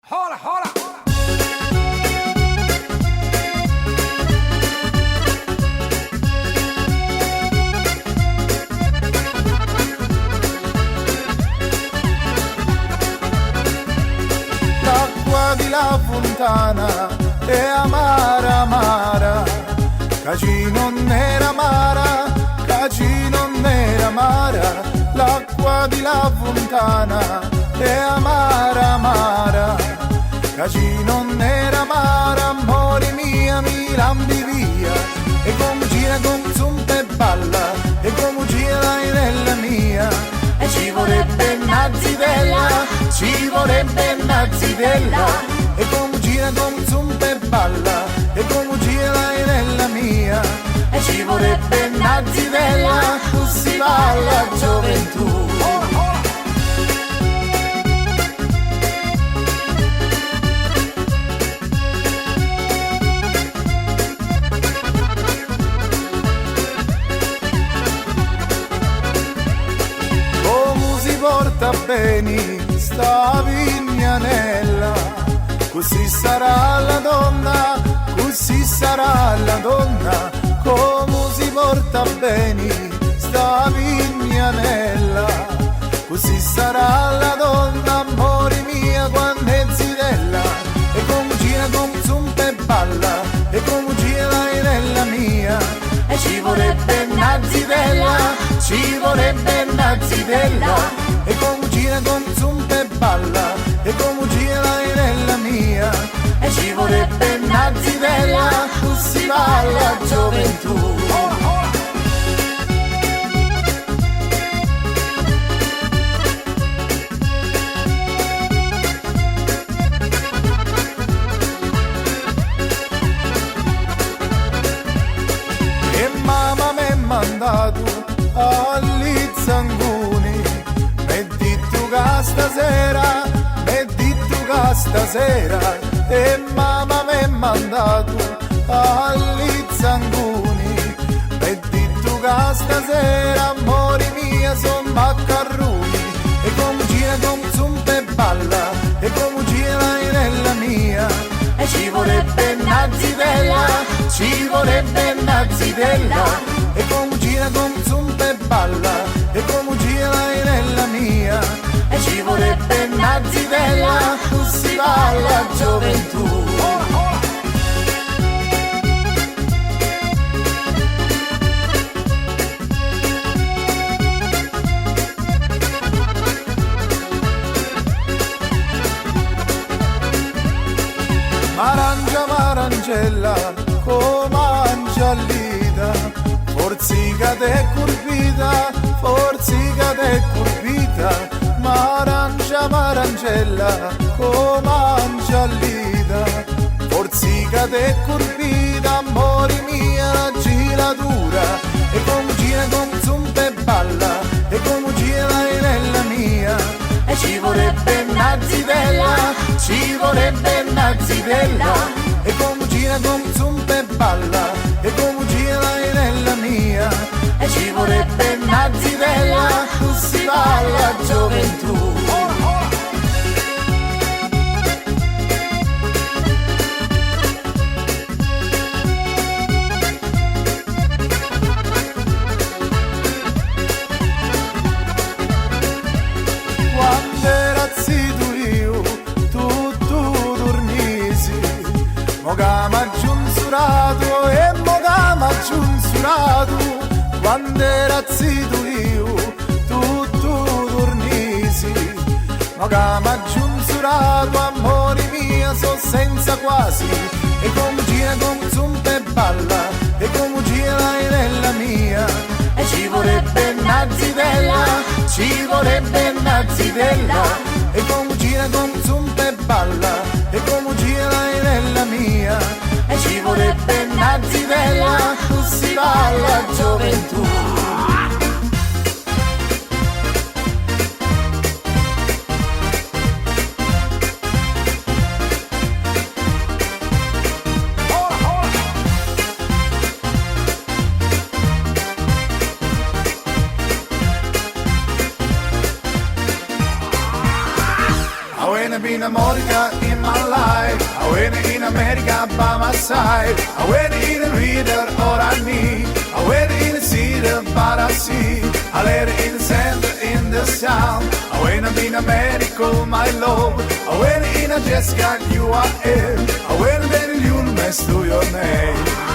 Hola, hola, hola. L'acqua di la fontana è amara, amara, caci non era amara, caci non era amara. L'acqua di la fontana è amara, amara, caci non era amara. Amore mia mi lambi via, e come gira come zumba e balla, e come gira nella mia. E ci vorrebbe una zitella, ci vorrebbe una zitella, e come gira come zumba e balla, e come gira nella mia. E ci vorrebbe una zitella, così va la gioventù. Porta bene sta vignanella, così sarà la donna, così sarà la donna. Come si porta bene sta vignanella, così sarà la donna. Amore mia quando è zitella, e come gira come zumba e balla, e come gira nella mia. E ci vorrebbe una zitella, ci vorrebbe una zitella, e come gira come zumba e balla, e come gira nella mia. E ci vorrebbe una zitella, così va la gioventù. E mamma mi ha mandato agli zanguni, stasera, mi detto che stasera, e mamma mi ha mandato agli zanguni, mi detto che stasera. Amore mia son maccarroni, e come gira come zumba e balla, e come gira nella mia. E ci vorrebbe una zitella, ci vorrebbe una zitella, e come gira come zumba e balla, e come gira nella mia. E ci vorrebbe una zitella, così va la gioventù. M'arrangia m'arangella, come angiallita, forzica te curvita, forzica te curvita. M'arrangia m'arangella, come angiallita, forzica te curvita. Amore mia la giratura, e come gira come zumba e balla, e come gira nella mia. E ci vorrebbe una zitella, ci vorrebbe una zitella, e come gira come zumba e balla, e come gira nella mia. E ci vorrebbe una zitella, così va la gioventù. Quando era zitto io, tu dormisi, mo che m'ha giunsurato, e mo che m'ha giunsurato. Quando era zitto io, tu dormisi, mo che m'ha giunsurato. Amore mia so senza quasi, e come gira come zumba e balla, e come gira nella mia. E ci vorrebbe una zitella, ci vorrebbe una zitella, e come gira come zumba e balla, e come gira nella mia. E ci vorrebbe una zitella, così va la gioventù. When I been America in my life. I win in America by my side. I win in a reader all I need. I win in the cedar but I see. I let it in the center in the sound. I win in America, my love. I win in a Jessica, you are in. I win in the mess to your name.